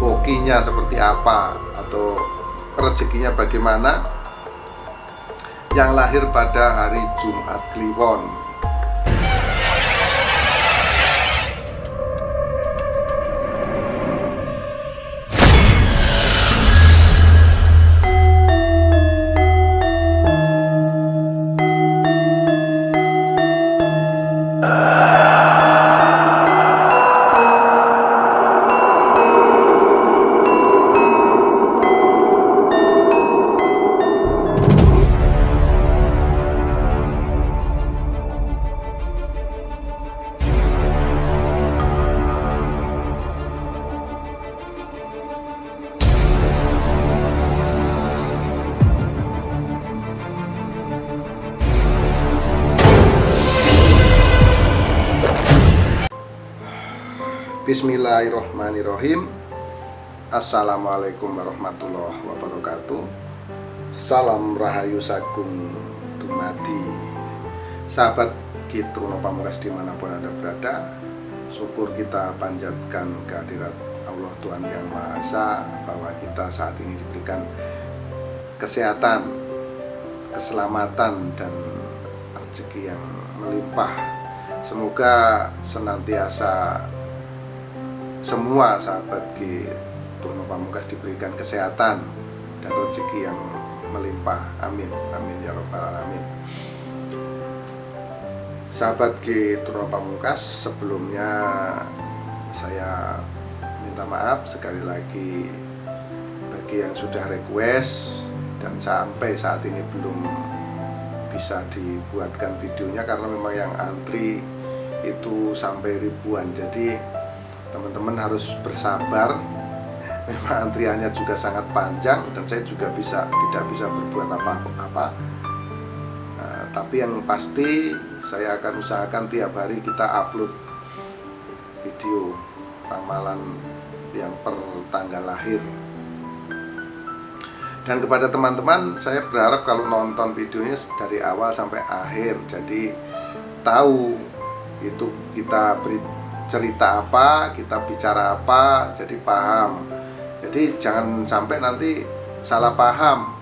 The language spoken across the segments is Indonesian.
hokinya seperti apa atau rezekinya bagaimana yang lahir pada hari Jumat Kliwon. Bismillahirrohmanirrohim. Assalamualaikum warahmatullahi wabarakatuh. Salam rahayu sagung dumadi sahabat Kitruno Pamungkas dimanapun Anda berada. Syukur kita panjatkan kehadirat Allah Tuhan Yang Maha Esa bahwa kita saat ini diberikan kesehatan, keselamatan, dan rezeki yang melimpah. Semoga senantiasa semua sahabat Kitruno Pamungkas diberikan kesehatan dan rezeki yang melimpah. Amin, amin ya robbal alamin. Sahabat Kitruno Pamungkas, sebelumnya saya minta maaf sekali lagi bagi yang sudah request dan sampai saat ini belum bisa dibuatkan videonya karena memang yang antri itu sampai ribuan. Jadi teman-teman harus bersabar, memang antriannya juga sangat panjang dan saya juga tidak bisa berbuat apa-apa. Tapi yang pasti saya akan usahakan tiap hari kita upload video ramalan yang per tanggal lahir. Dan kepada teman-teman, saya berharap kalau nonton videonya dari awal sampai akhir, jadi tahu itu kita beri cerita apa, kita bicara apa, jadi paham. Jadi jangan sampai nanti salah paham.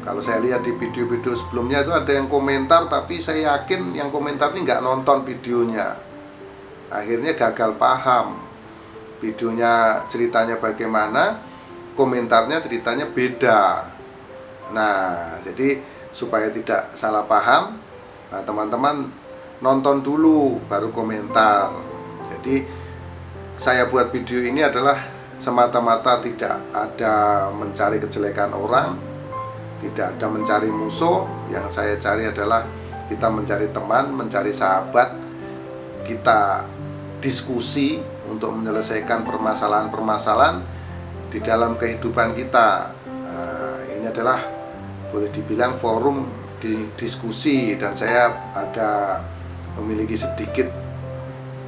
Kalau saya lihat di video-video sebelumnya itu ada yang komentar, tapi saya yakin yang komentar ini nggak nonton videonya. Akhirnya gagal paham. Videonya ceritanya bagaimana, komentarnya ceritanya beda. Nah, jadi supaya tidak salah paham, teman-teman nonton dulu baru komentar. Jadi saya buat video ini adalah semata-mata tidak ada mencari kejelekan orang, tidak ada mencari musuh. Yang saya cari adalah kita mencari teman, mencari sahabat, kita diskusi untuk menyelesaikan permasalahan-permasalahan di dalam kehidupan kita. Ini adalah boleh dibilang forum diskusi, dan saya ada memiliki sedikit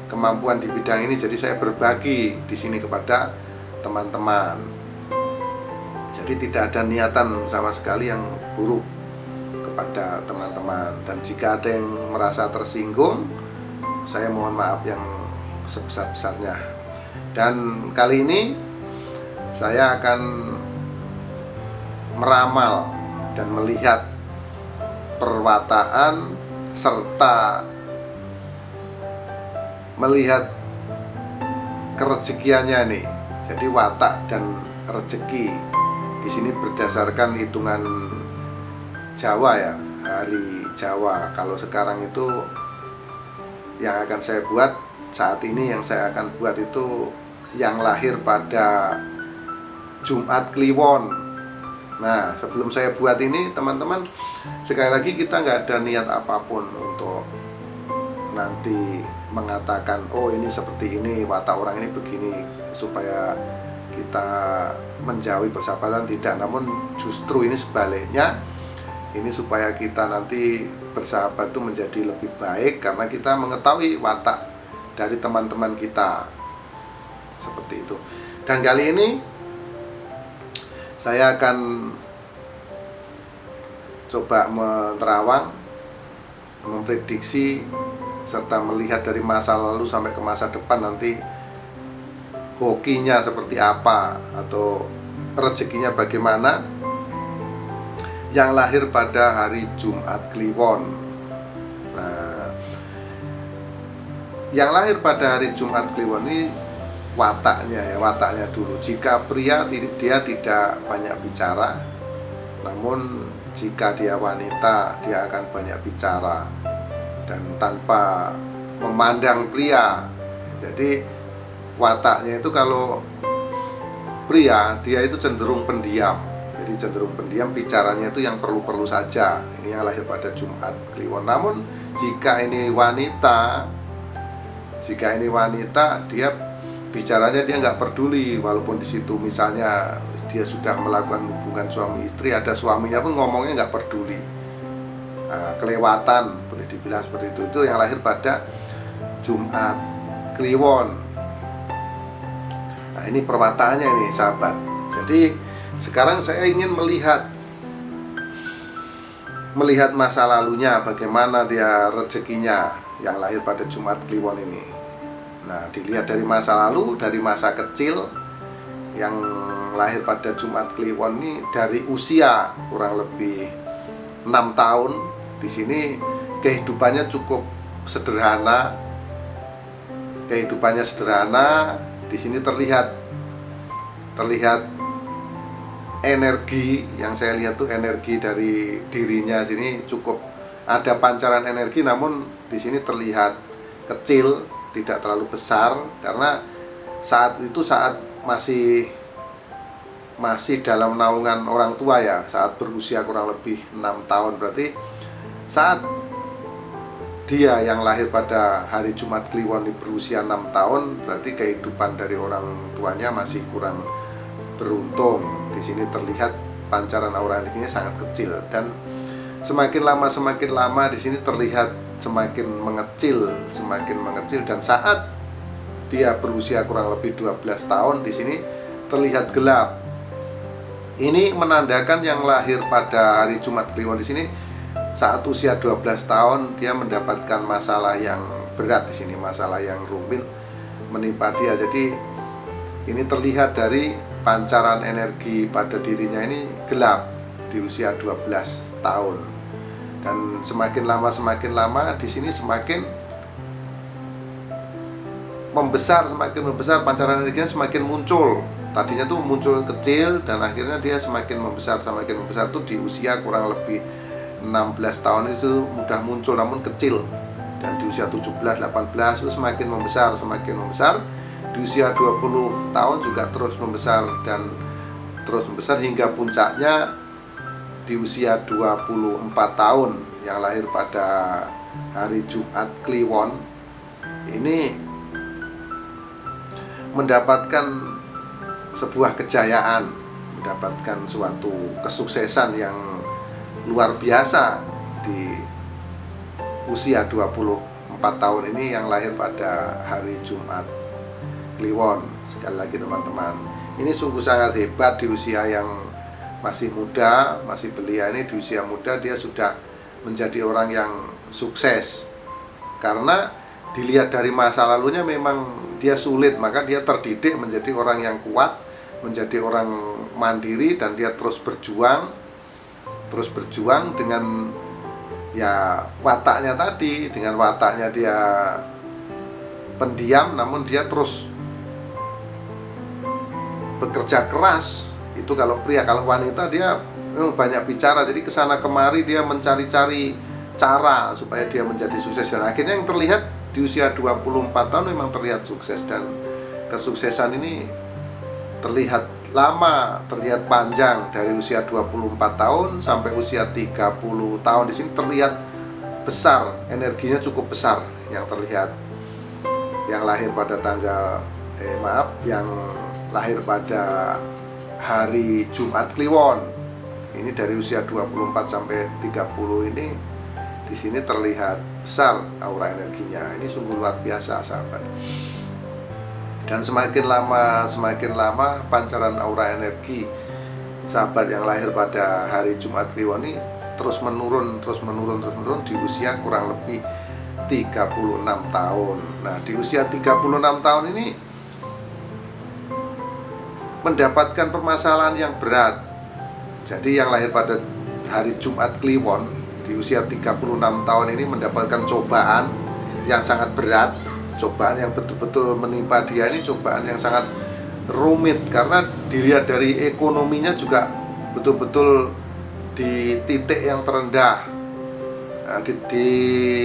kemampuan di bidang ini, jadi saya berbagi di sini kepada teman-teman. Jadi tidak ada niatan sama sekali yang buruk kepada teman-teman, dan jika ada yang merasa tersinggung, saya mohon maaf yang sebesar-besarnya. Dan kali ini saya akan meramal dan melihat perwataan serta melihat kerezekiannya nih. Jadi watak dan rezeki di sini berdasarkan hitungan Jawa ya, hari Jawa. Kalau sekarang itu yang akan saya buat saat ini, yang saya akan buat itu yang lahir pada Jumat Kliwon. Nah, sebelum saya buat ini, teman-teman, sekali lagi kita nggak ada niat apapun untuk nanti mengatakan oh ini seperti ini, watak orang ini begini, supaya kita menjauhi persahabatan, tidak. Namun justru ini sebaliknya, ini supaya kita nanti bersahabat itu menjadi lebih baik karena kita mengetahui watak dari teman-teman kita, seperti itu. Dan kali ini saya akan coba menerawang, memprediksi serta melihat dari masa lalu sampai ke masa depan nanti hokinya seperti apa atau rezekinya bagaimana, yang lahir pada hari Jumat Kliwon. Nah, yang lahir pada hari Jumat Kliwon ini wataknya dulu. Jika pria dia tidak banyak bicara, namun jika dia wanita dia akan banyak bicara dan tanpa memandang pria. Jadi wataknya itu kalau pria dia itu cenderung pendiam. Jadi cenderung pendiam, bicaranya itu yang perlu-perlu saja. Ini yang lahir pada Jumat Kliwon. Namun jika ini wanita, dia bicaranya dia nggak peduli, walaupun di situ misalnya dia sudah melakukan hubungan suami istri, ada suaminya pun ngomongnya nggak peduli. Nah, kelewatan boleh dibilang seperti itu yang lahir pada Jumat Kliwon. Nah, ini perwataannya ini sahabat. Jadi sekarang saya ingin melihat masa lalunya, bagaimana dia rezekinya yang lahir pada Jumat Kliwon ini. Nah, dilihat dari masa lalu, dari masa kecil yang lahir pada Jumat Kliwon ini, dari usia kurang lebih 6 tahun. Di sini kehidupannya cukup sederhana. Di sini terlihat energi yang saya lihat tuh, energi dari dirinya sini cukup ada pancaran energi, namun di sini terlihat kecil, tidak terlalu besar, karena saat masih dalam naungan orang tua ya, saat berusia kurang lebih 6 tahun. Berarti saat dia yang lahir pada hari Jumat Kliwon berusia 6 tahun, berarti kehidupan dari orang tuanya masih kurang beruntung. Di sini terlihat pancaran aura energinya sangat kecil, dan semakin lama di sini terlihat semakin mengecil, dan saat dia berusia kurang lebih 12 tahun di sini terlihat gelap. Ini menandakan yang lahir pada hari Jumat Kliwon di sini saat usia 12 tahun dia mendapatkan masalah yang berat di sini, masalah yang rumit menimpa dia. Jadi ini terlihat dari pancaran energi pada dirinya ini gelap di usia 12 tahun. Dan semakin lama di sini semakin membesar, pancaran energinya semakin muncul. Tadinya tuh muncul kecil dan akhirnya dia semakin membesar tuh di usia kurang lebih 16 tahun itu mudah muncul namun kecil, dan di usia 17, 18 itu semakin membesar. Di usia 20 tahun juga terus membesar hingga puncaknya di usia 24 tahun yang lahir pada hari Jumat Kliwon ini mendapatkan sebuah kejayaan, mendapatkan suatu kesuksesan yang luar biasa di usia 24 tahun ini yang lahir pada hari Jumat Kliwon. Sekali lagi teman-teman, ini sungguh sangat hebat di usia yang masih muda, masih belia ini. Di usia muda dia sudah menjadi orang yang sukses, karena dilihat dari masa lalunya memang dia sulit, maka dia terdidik menjadi orang yang kuat, menjadi orang mandiri, dan dia terus berjuang dengan ya wataknya tadi, dengan wataknya dia pendiam namun dia terus bekerja keras. Itu kalau pria. Kalau wanita dia memang banyak bicara, jadi kesana kemari dia mencari-cari cara supaya dia menjadi sukses, dan akhirnya yang terlihat di usia 24 tahun memang terlihat sukses. Dan kesuksesan ini terlihat lama, terlihat panjang, dari usia 24 tahun sampai usia 30 tahun. Di sini terlihat besar, energinya cukup besar yang terlihat. Yang lahir pada yang lahir pada hari Jumat Kliwon ini dari usia 24 sampai 30 ini, di sini terlihat besar aura energinya. Ini sungguh luar biasa sahabat. Dan semakin lama pancaran aura energi sahabat yang lahir pada hari Jumat Kliwon ini terus menurun di usia kurang lebih 36 tahun. Nah, di usia 36 tahun ini mendapatkan permasalahan yang berat. Jadi yang lahir pada hari Jumat Kliwon di usia 36 tahun ini mendapatkan cobaan yang sangat berat, cobaan yang betul-betul menimpa dia ini cobaan yang sangat rumit, karena dilihat dari ekonominya juga betul-betul di titik yang terendah. Nah, di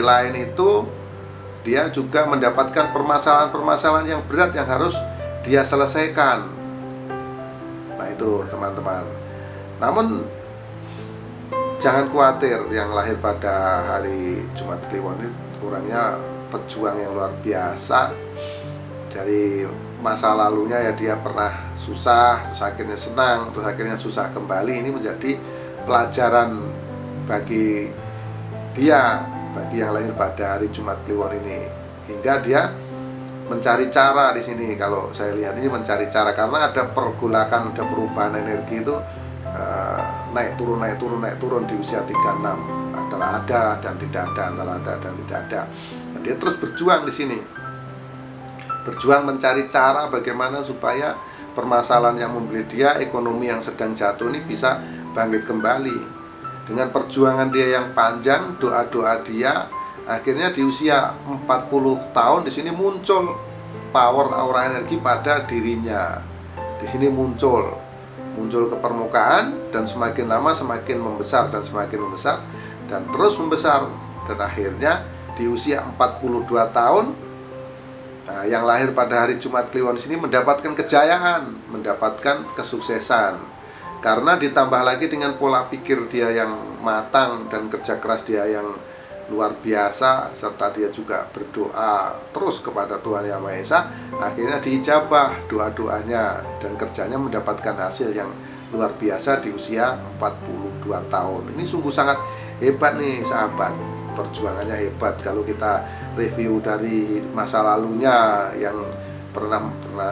lain itu dia juga mendapatkan permasalahan-permasalahan yang berat yang harus dia selesaikan. Nah itu teman-teman. Namun jangan khawatir, yang lahir pada hari Jumat Kliwon ini kurangnya pejuang yang luar biasa. Dari masa lalunya ya dia pernah susah, terus akhirnya senang, terus akhirnya susah kembali. Ini menjadi pelajaran bagi dia, bagi yang lahir pada hari Jumat Kliwon ini, hingga dia mencari cara di sini. Kalau saya lihat ini mencari cara, karena ada pergolakan, ada perubahan energi itu naik turun di usia 36, antara ada dan tidak ada, antara ada dan tidak ada. Dan dia terus berjuang di sini, berjuang mencari cara bagaimana supaya permasalahan yang membeli dia, ekonomi yang sedang jatuh ini bisa bangkit kembali. Dengan perjuangan dia yang panjang, doa-doa dia, akhirnya di usia 40 tahun di sini muncul power aura energi pada dirinya. Di sini muncul ke permukaan, dan semakin lama semakin membesar dan semakin membesar dan terus membesar, dan akhirnya di usia 42 tahun, nah, yang lahir pada hari Jumat Kliwon sini mendapatkan kejayaan, mendapatkan kesuksesan. Karena ditambah lagi dengan pola pikir dia yang matang dan kerja keras dia yang luar biasa, serta dia juga berdoa terus kepada Tuhan Yang Maha Esa, akhirnya diijabah doa-doanya dan kerjanya mendapatkan hasil yang luar biasa di usia 42 tahun. Ini sungguh sangat hebat nih sahabat, perjuangannya hebat. Kalau kita review dari masa lalunya yang pernah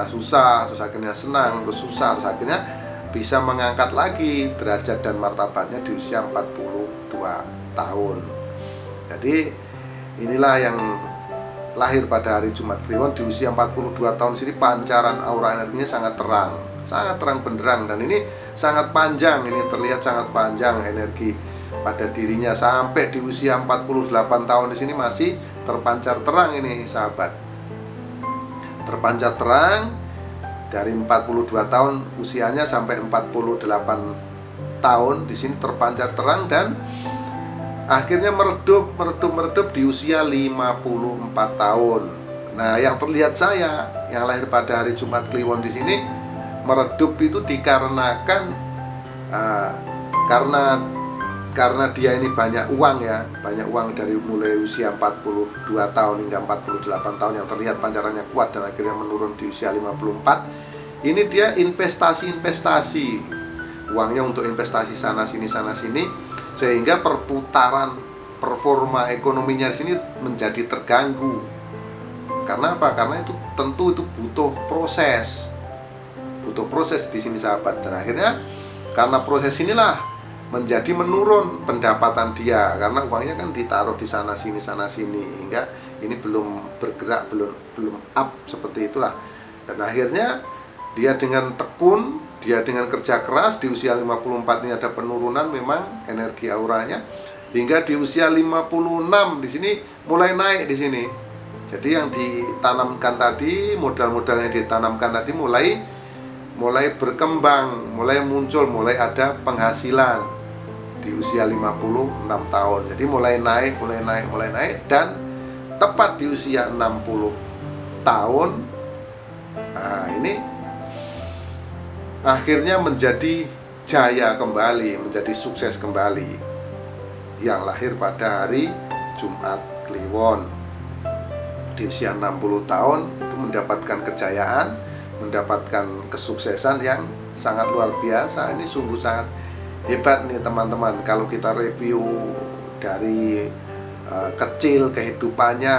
susah, terus akhirnya senang, terus susah, terus akhirnya bisa mengangkat lagi derajat dan martabatnya di usia 42 tahun. Jadi inilah yang lahir pada hari Jumat Kliwon di usia 42 tahun sini, pancaran aura energinya sangat terang benderang, dan ini sangat panjang, ini terlihat sangat panjang energi pada dirinya sampai di usia 48 tahun di sini masih terpancar terang ini sahabat. Terpancar terang dari 42 tahun usianya sampai 48 tahun di sini terpancar terang, dan akhirnya meredup di usia 54 tahun. Nah, yang terlihat saya yang lahir pada hari Jumat Kliwon di sini meredup itu dikarenakan karena dia ini banyak uang ya, banyak uang dari mulai usia 42 tahun hingga 48 tahun yang terlihat pancarannya kuat dan akhirnya menurun di usia 54. Ini dia investasi, uangnya untuk investasi sana sini, sehingga perputaran performa ekonominya di sini menjadi terganggu. Karena apa? Karena itu tentu itu butuh proses di sini sahabat, dan akhirnya karena proses inilah menjadi menurun pendapatan dia, karena uangnya kan ditaruh di sana sini hingga ini belum bergerak, belum up seperti itulah. Dan akhirnya dia dengan tekun, dia dengan kerja keras di usia 54 ini ada penurunan memang energi auranya, hingga di usia 56 di sini mulai naik di sini. Jadi yang ditanamkan tadi, modal-modal yang ditanamkan tadi mulai berkembang, mulai muncul, mulai ada penghasilan di usia 56 tahun. Jadi mulai naik, dan tepat di usia 60 tahun, nah ini akhirnya menjadi jaya kembali, menjadi sukses kembali, yang lahir pada hari Jumat Kliwon di usia 60 tahun itu mendapatkan kejayaan, mendapatkan kesuksesan yang sangat luar biasa. Ini sungguh sangat hebat nih teman-teman. Kalau kita review dari kecil kehidupannya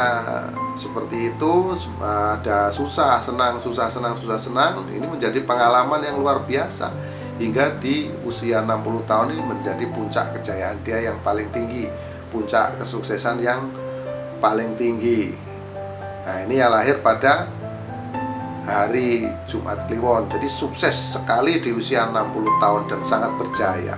seperti itu, ada susah senang, ini menjadi pengalaman yang luar biasa hingga di usia 60 tahun ini menjadi puncak kejayaan dia yang paling tinggi, puncak kesuksesan yang paling tinggi. Nah, ini yang lahir pada hari Jumat Kliwon. Jadi sukses sekali di usia 60 tahun dan sangat berjaya.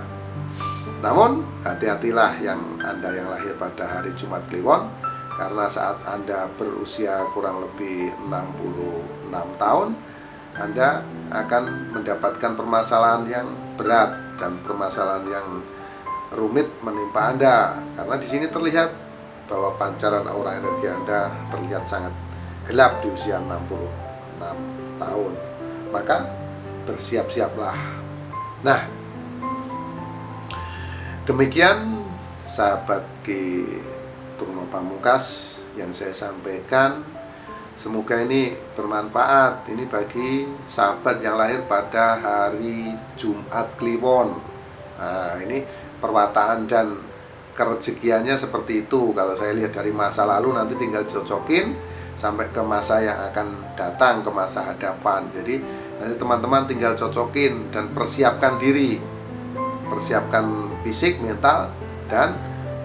Namun hati-hatilah Anda yang lahir pada hari Jumat Kliwon, karena saat Anda berusia kurang lebih 66 tahun, Anda akan mendapatkan permasalahan yang berat dan permasalahan yang rumit menimpa Anda. Karena di sini terlihat bahwa pancaran aura energi Anda terlihat sangat gelap di usia 66 tahun. Maka bersiap-siaplah. Nah, demikian sahabat Ki Truno Pamungkas yang saya sampaikan. Semoga ini bermanfaat. Ini bagi sahabat yang lahir pada hari Jumat Kliwon. Nah, ini perwataan dan kerezekiannya seperti itu. Kalau saya lihat dari masa lalu, nanti tinggal cocokin sampai ke masa yang akan datang, ke masa hadapan. Jadi nanti teman-teman tinggal cocokin dan persiapkan diri, persiapkan fisik, mental, dan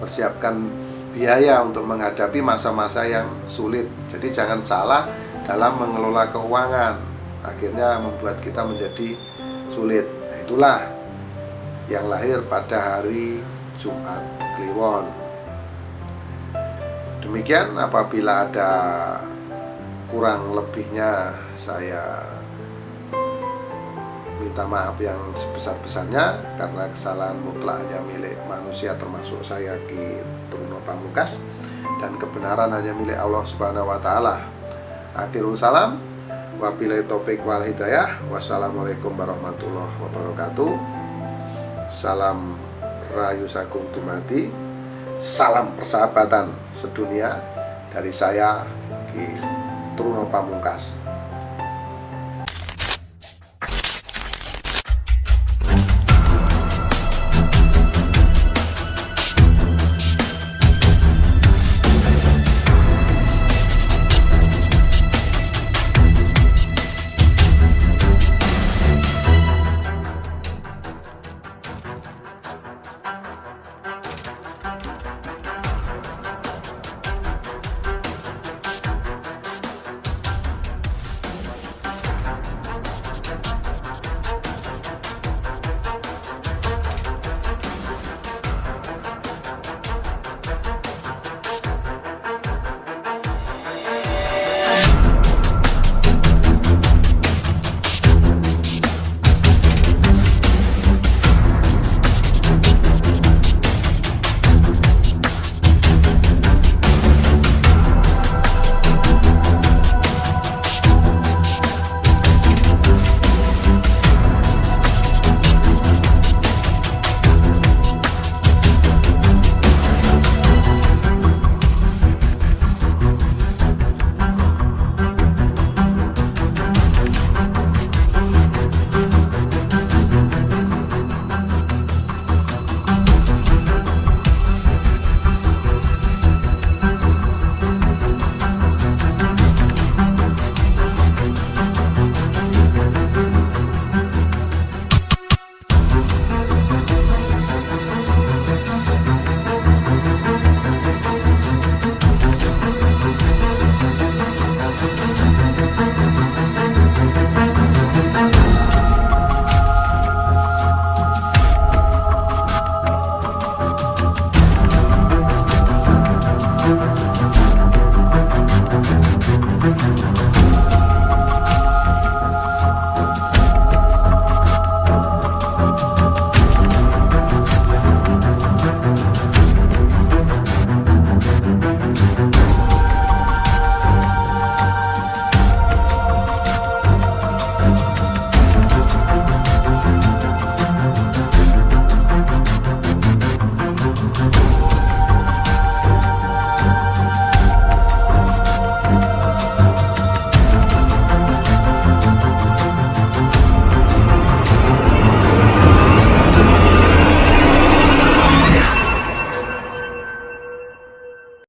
persiapkan biaya untuk menghadapi masa-masa yang sulit. Jadi jangan salah dalam mengelola keuangan, akhirnya membuat kita menjadi sulit. Nah, itulah yang lahir pada hari Jumat Kliwon. Demikian, apabila ada kurang lebihnya saya minta maaf yang sebesar-besarnya, karena kesalahan mutlak hanya milik manusia termasuk saya Ki Truno Pamungkas, dan kebenaran hanya milik Allah Subhanahu wa taala. Akhirul salam, wabillahi taufik wal hidayah. Wassalamualaikum warahmatullahi wabarakatuh. Salam Rahayu Sagung Dumadi. Salam persahabatan sedunia dari saya Ki Truno Pamungkas.